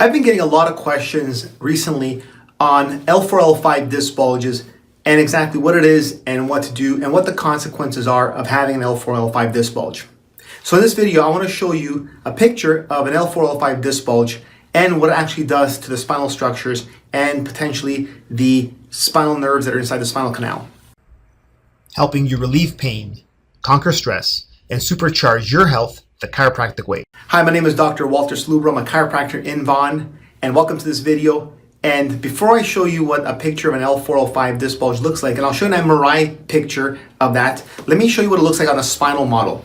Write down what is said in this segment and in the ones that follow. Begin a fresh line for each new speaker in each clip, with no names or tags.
I've been getting a lot of questions recently on L4, L5 disc bulges and exactly what it is and what to do and what the consequences are of having an L4, L5 disc bulge. So in this video, I want to show you a picture of an L4, L5 disc bulge and what it actually does to the spinal structures and potentially the spinal nerves that are inside the spinal canal. Helping you relieve pain, conquer stress, and supercharge your health the chiropractic way. Hi, my name is Dr. Walter Slubro. I'm a chiropractor in Vaughan, and welcome to this video. And before I show you what a picture of an L4, L5 disc bulge looks like, and I'll show you an MRI picture of that, let me show you what it looks like on a spinal model.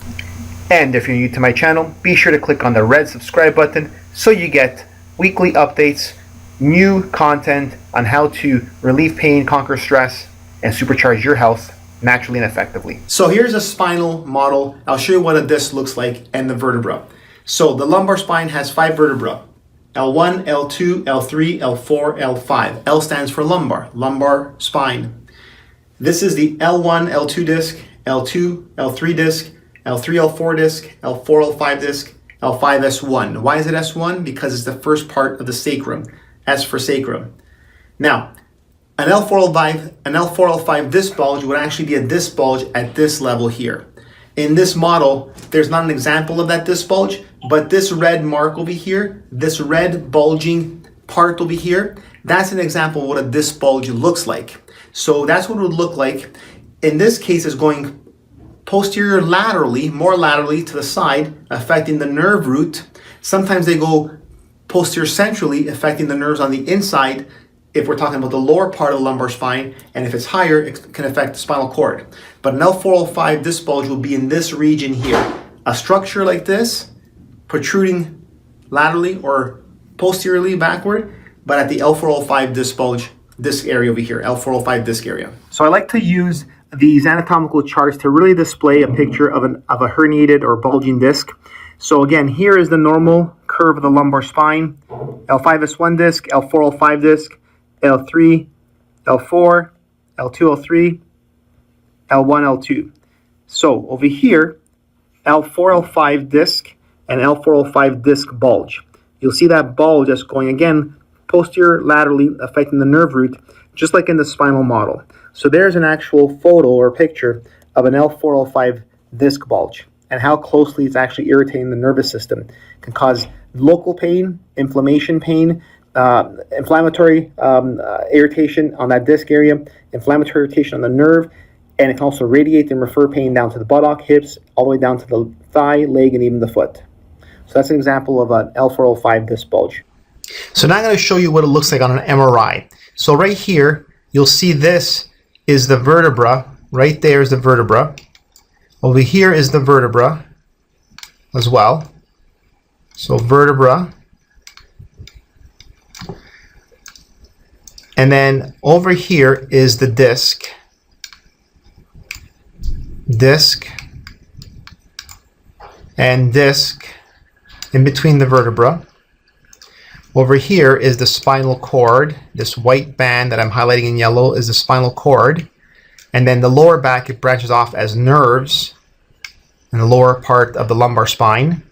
And if you're new to my channel, be sure to click on the red subscribe button so you get weekly updates, new content on how to relieve pain, conquer stress, and supercharge your health naturally and effectively. So here's a spinal model. I'll show you what a disc looks like and the vertebra. So the lumbar spine has 5 vertebrae: L1, L2, L3, L4, L5. L stands for lumbar spine. This is the L1, L2 disc, L2, L3 disc, L3, L4 disc, L4, L5 disc, L5, S1. Why is it S1? Because it's the first part of the sacrum. S for sacrum. Now, an L4, L5 disc bulge would actually be a disc bulge at this level here. In this model, there's not an example of that disc bulge, but this red mark over here, this red bulging part over here, that's an example of what a disc bulge looks like. So that's what it would look like. In this case, it's going posterior laterally, more laterally to the side, affecting the nerve root. Sometimes they go posterior centrally, affecting the nerves on the inside, if we're talking about the lower part of the lumbar spine, and if it's higher, it can affect the spinal cord. But an L4, L5 disc bulge will be in this region here. A structure like this, protruding laterally or posteriorly backward, but at the L4, L5 disc bulge, disc area over here, L4, L5 disc area. So I like to use these anatomical charts to really display a picture of a herniated or bulging disc. So again, here is the normal curve of the lumbar spine: L5S1 disc, L4, L5 disc, L3, L4, L2, L3, L1, L2. So over here, L4, L5 disc and L4, L5 disc bulge. You'll see that bulge that's going again posterior laterally, affecting the nerve root, just like in the spinal model. So there's an actual photo or picture of an L4, L5 disc bulge and how closely it's actually irritating the nervous system. It can cause local pain, inflammation pain, inflammatory irritation on that disc area, inflammatory irritation on the nerve, and it can also radiate and refer pain down to the buttock, hips, all the way down to the thigh, leg, and even the foot. So that's an example of an L4, L5 disc bulge. So now I'm going to show you what it looks like on an MRI. So right here, you'll see this is the vertebra. Right there is the vertebra. Over here is the vertebra as well. So vertebra. And then over here is the disc. Disc. And disc in between the vertebra. Over here is the spinal cord. This white band that I'm highlighting in yellow is the spinal cord. And then the lower back, it branches off as nerves in the lower part of the lumbar spine.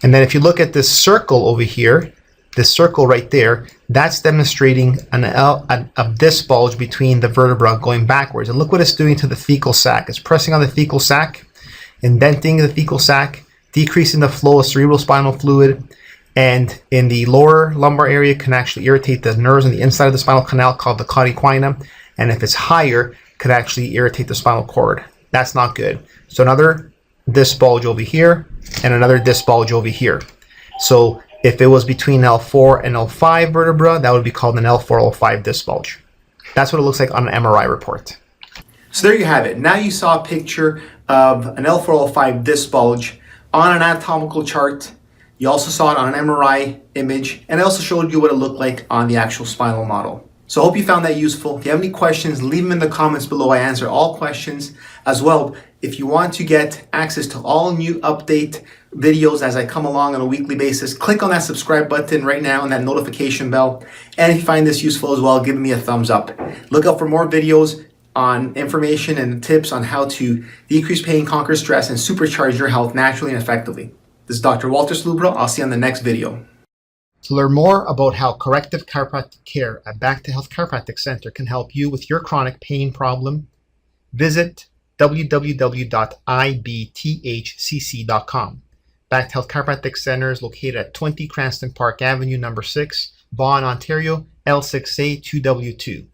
And then if you look at this circle over here, this circle right there, that's demonstrating a disc bulge between the vertebra going backwards. And look what it's doing to the fecal sac. It's pressing on the fecal sac, indenting the fecal sac, decreasing the flow of cerebrospinal fluid, and in the lower lumbar area can actually irritate the nerves on the inside of the spinal canal called the cauda equina, and if it's higher, could actually irritate the spinal cord. That's not good. So another disc bulge over here, and another disc bulge over here. So if it was between L4 and L5 vertebra, that would be called an L4, L5 disc bulge. That's what it looks like on an MRI report. So there you have it. Now you saw a picture of an L4, L5 disc bulge on an anatomical chart. You also saw it on an MRI image, and I also showed you what it looked like on the actual spinal model. So I hope you found that useful. If you have any questions, leave them in the comments below. I answer all questions as well. If you want to get access to all new update videos as I come along on a weekly basis, click on that subscribe button right now and that notification bell. And if you find this useful as well, give me a thumbs up. Look out for more videos on information and tips on how to decrease pain, conquer stress, and supercharge your health naturally and effectively. This is Dr. Walter Slubro. I'll see you on the next video. To learn more about how corrective chiropractic care at Back to Health Chiropractic Center can help you with your chronic pain problem, visit www.ibthcc.com. Back to Health Chiropractic Center is located at 20 Cranston Park Avenue, number 6, Vaughan, Ontario, L6A2W2.